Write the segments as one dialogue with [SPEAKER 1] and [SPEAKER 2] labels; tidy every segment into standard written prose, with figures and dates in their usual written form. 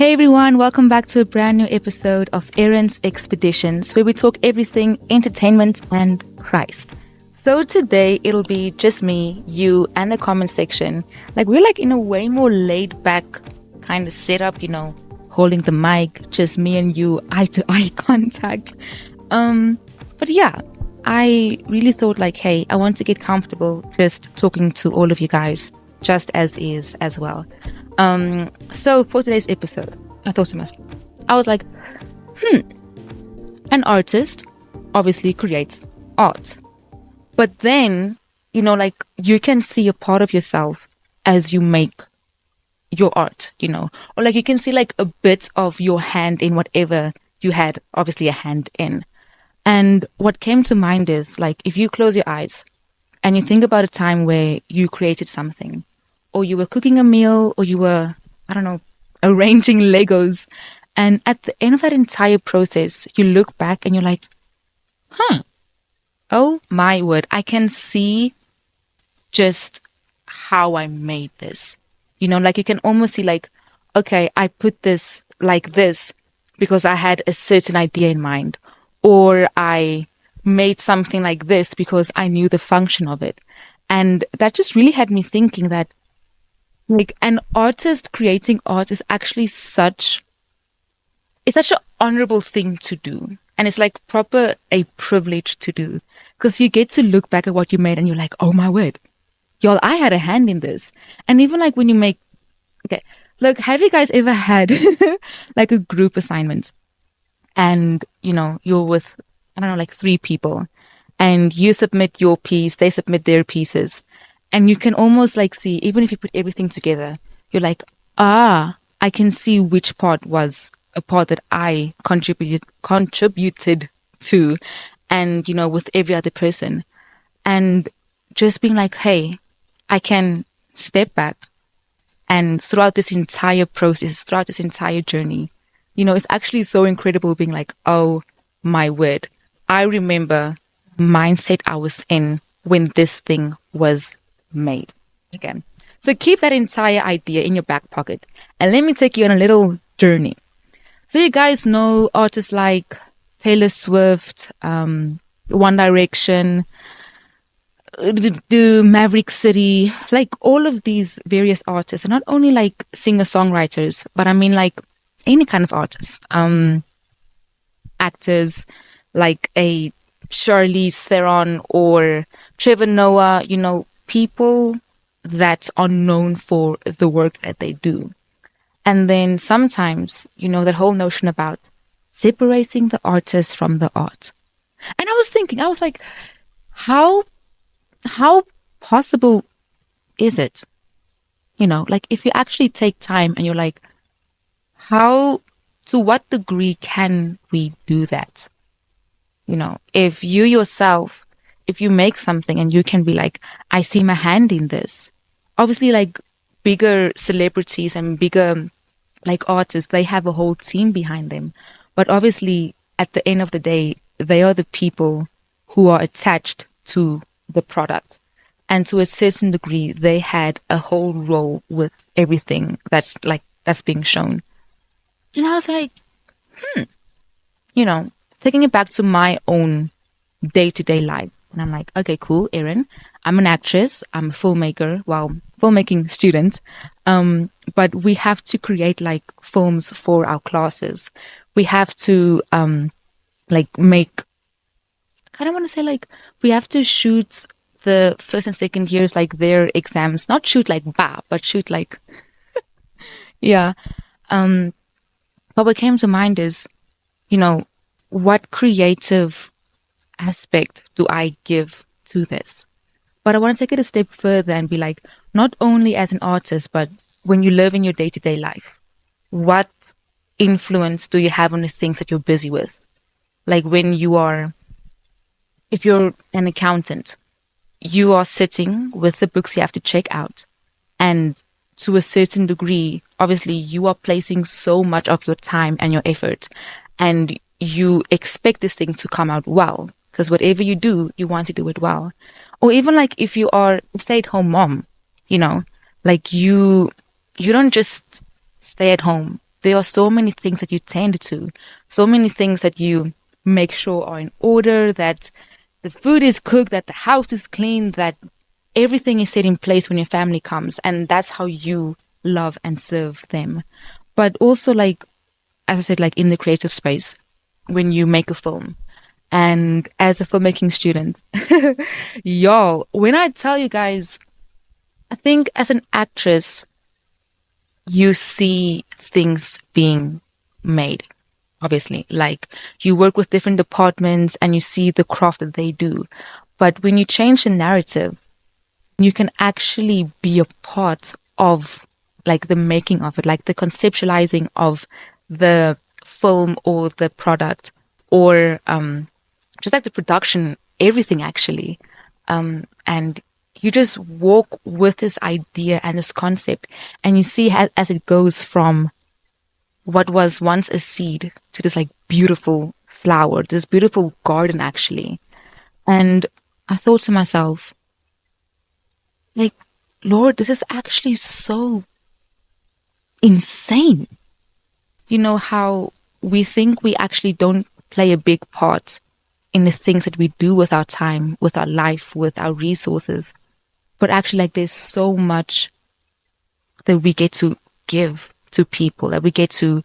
[SPEAKER 1] Hey everyone, welcome back to a brand new episode of Aaron's Expeditions, where we talk everything entertainment and Christ. So today it'll be just me, you, and the comment section. We're in a way more laid back kind of setup, holding the mic, just me and you, eye to eye contact. But yeah, I really thought hey, I want to get comfortable just talking to all of you guys, just as is as well. So for today's episode, I thought to myself, I was like, an artist obviously creates art. But then, you can see a part of yourself as you make your art, or you can see a bit of your hand in whatever you had obviously a hand in. And what came to mind is if you close your eyes and you think about a time where you created something, or you were cooking a meal, or you were, I don't know, arranging Legos. And at the end of that entire process, you look back and you're like, oh my word, I can see just how I made this. You can almost see okay, I put this like this because I had a certain idea in mind, or I made something like this because I knew the function of it. And that just really had me thinking that an artist creating art is actually such an honorable thing to do. And it's proper a privilege to do, because you get to look back at what you made and you're like, oh my word, y'all, I had a hand in this. And even when you make, okay, look, have you guys ever had a group assignment and, you're with, I don't know, 3 people, and you submit your piece, they submit their pieces. And you can almost see, even if you put everything together, you're like, I can see which part was a part that I contributed to, and, with every other person. And just being hey, I can step back, and throughout this entire process, throughout this entire journey, it's actually so incredible being oh my word, I remember the mindset I was in when this thing was made. Again. So keep that entire idea in your back pocket, and let me take you on a little journey. So you guys know artists like Taylor Swift, One Direction, the Maverick City, all of these various artists, and not only singer-songwriters, but I mean any kind of artist, actors like a Charlize Theron or Trevor Noah, people that are known for the work that they do. And then sometimes, that whole notion about separating the artist from the art. And I was thinking, I was like, how possible is it? If you actually take time and you're to what degree can we do that? If you yourself, if you make something and you can be I see my hand in this. Obviously, bigger celebrities and bigger artists, they have a whole team behind them. But obviously, at the end of the day, they are the people who are attached to the product. And to a certain degree, they had a whole role with everything that's being shown. And I was like, taking it back to my own day-to-day life. And I'm like, okay, cool, Erin. I'm an actress. I'm a filmmaker. Well, filmmaking student. But we have to create films for our classes. We have to make, I kind of want to say we have to shoot the first and second years their exams. Not shoot but shoot yeah. But what came to mind is, what creative aspect do I give to this? But I want to take it a step further and be not only as an artist, but when you live in your day-to-day life, what influence do you have on the things that you're busy with? When if you're an accountant, you are sitting with the books you have to check out. And to a certain degree, obviously, you are placing so much of your time and your effort, and you expect this thing to come out well, because whatever you do, you want to do it well. Or even if you are a stay-at-home mom, you don't just stay at home there are so many things that you tend to, so many things that you make sure are in order, that the food is cooked, that the house is clean, that everything is set in place when your family comes. And that's how you love and serve them. But also, like, as I said, like in the creative space, when you make a film, and as a filmmaking student, y'all, when I tell you guys, I think as an actress, you see things being made, obviously. Like you work with different departments and you see the craft that they do. But when you change the narrative, you can actually be a part of like the making of it, like the conceptualizing of the film or the product or just like the production, everything actually. And you just walk with this idea and this concept, and you see as it goes from what was once a seed to this like beautiful flower, this beautiful garden actually. And I thought to myself, like, Lord, this is actually so insane. You know how we think we actually don't play a big part in the things that we do with our time, with our life, with our resources. But actually, like, there's so much that we get to give to people, that we get to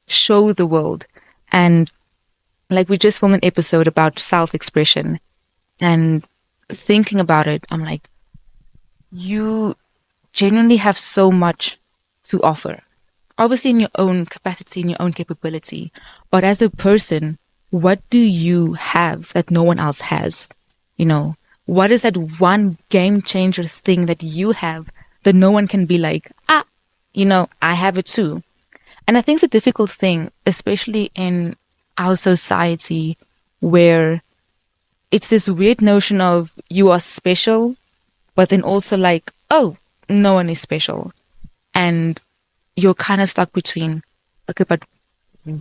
[SPEAKER 1] show the world. And like, we just filmed an episode about self expression. And thinking about it, I'm like, you genuinely have so much to offer. Obviously, in your own capacity, in your own capability. But as a person, what do you have that no one else has? You know, what is that one game changer thing that you have that no one can be like, ah, you know, I have it too. And I think it's a difficult thing, especially in our society where it's this weird notion of you are special, but then also like, oh, no one is special. And you're kind of stuck between, okay, but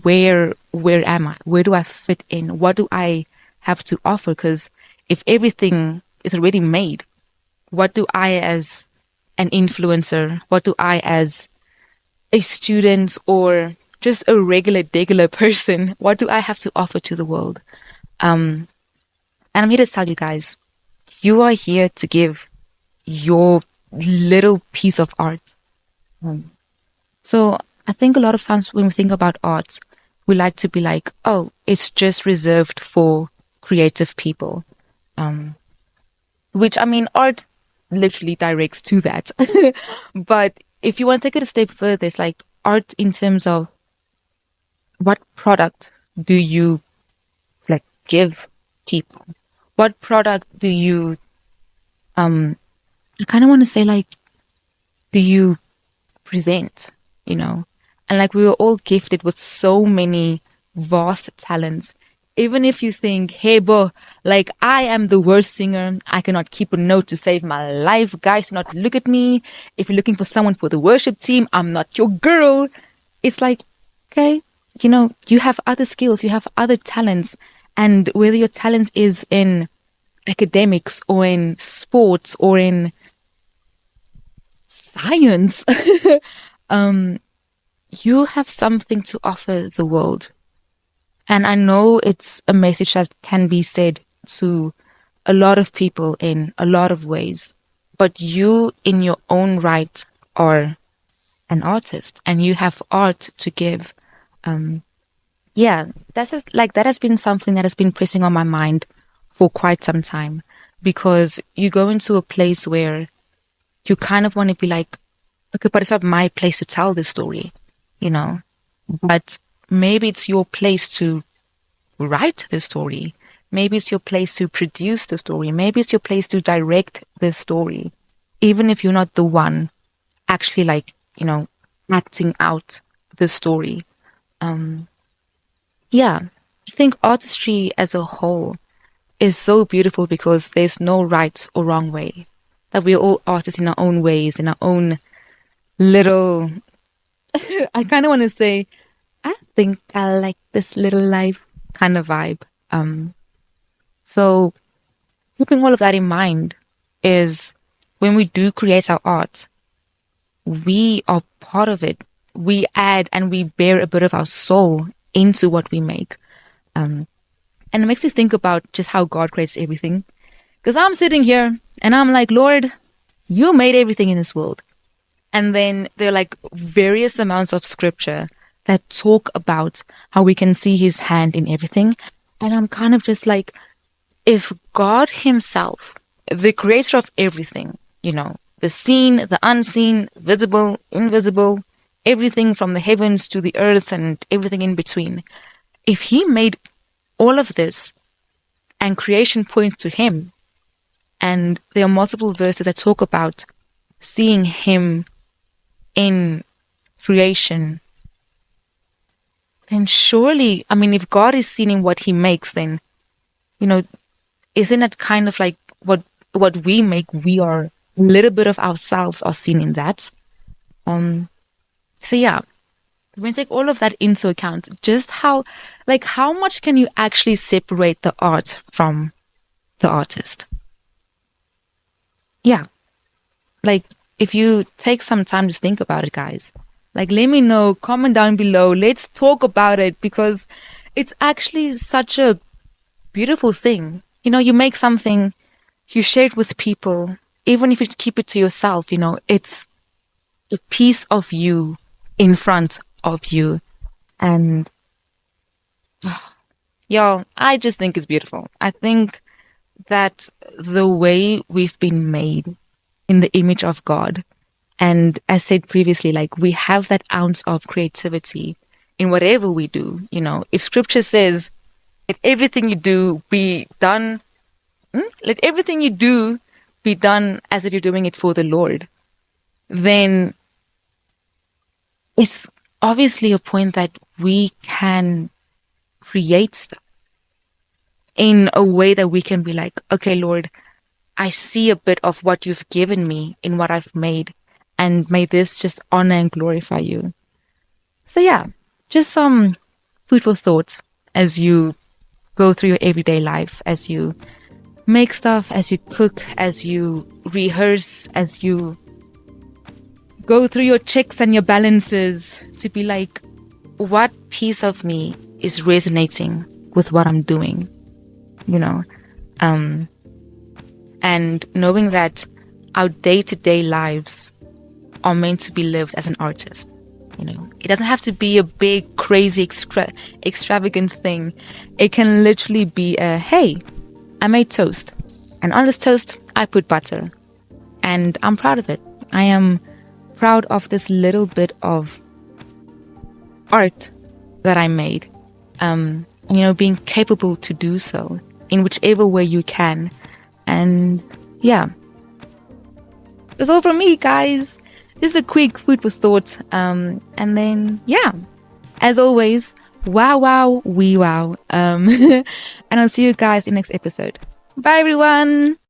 [SPEAKER 1] where am I? Where do I fit in? What do I have to offer? Because if everything is already made, what do I as an influencer, what do I as a student or just a regular person, what do I have to offer to the world? And I'm here to tell you guys, you are here to give your little piece of art. So I think a lot of times when we think about art, we like to be like, oh, it's just reserved for creative people. Which, I mean, art literally directs to that. But if you want to take it a step further, it's like art in terms of what product do you like give people? What product do you I kind of want to say like do you present, you know? And like we were all gifted with so many vast talents. Even if you think, hey, bro, like I am the worst singer, I cannot keep a note to save my life. Guys, do not look at me. If you're looking for someone for the worship team, I'm not your girl. It's like, okay, you know, you have other skills, you have other talents. And whether your talent is in academics or in sports or in science, you have something to offer the world. And I know it's a message that can be said to a lot of people in a lot of ways, but you in your own right are an artist and you have art to give. Yeah, like that has been something that has been pressing on my mind for quite some time because you go into a place where you kind of want to be like, okay, but it's not my place to tell this story, you know, but maybe it's your place to write the story. Maybe it's your place to produce the story. Maybe it's your place to direct the story, even if you're not the one actually like, you know, acting out the story. Yeah, I think artistry as a whole is so beautiful because there's no right or wrong way. That we're all artists in our own ways, in our own little. I kind of want to say, I think I like this little life kind of vibe. So keeping all of that in mind is when we do create our art, we are part of it we add and we bear a bit of our soul into what we make. And it makes me think about just how God creates everything. Because I'm sitting here and I'm like, Lord, you made everything in this world. And then there are like various amounts of scripture that talk about how we can see his hand in everything. And I'm kind of just like, if God himself, the creator of everything, the seen, the unseen, visible, invisible, everything from the heavens to the earth and everything in between, if he made all of this and creation points to him, and there are multiple verses that talk about seeing him in creation, then surely, I mean, if God is seeing what he makes, then, isn't it kind of like what we make, we are a little bit of ourselves are seen in that. So yeah, when you take all of that into account, just how much can you actually separate the art from the artist? Yeah. Like, if you take some time to think about it, guys, like, let me know, comment down below. Let's talk about it, because it's actually such a beautiful thing. You make something, you share it with people, even if you keep it to yourself, it's a piece of you in front of you. And y'all, I just think it's beautiful. I think that the way we've been made in the image of God, and as said previously, like, we have that ounce of creativity in whatever we do. If scripture says, let everything you do be done, let everything you do be done as if you're doing it for the Lord, then it's obviously a point that we can create stuff in a way that we can be like, okay, Lord, I see a bit of what you've given me in what I've made, and may this just honor and glorify you. So yeah, just some food for thought as you go through your everyday life, as you make stuff, as you cook, as you rehearse, as you go through your checks and your balances, to be like, what piece of me is resonating with what I'm doing, and knowing that our day-to-day lives are meant to be lived as an artist. It doesn't have to be a big, crazy, extravagant thing. It can literally be hey, I made toast, and on this toast, I put butter, and I'm proud of it. I am proud of this little bit of art that I made. Being capable to do so in whichever way you can. And yeah, that's all from me, guys. This is a quick food for thought. And then, yeah, as always, wow, we wow. And I'll see you guys in the next episode. Bye, everyone.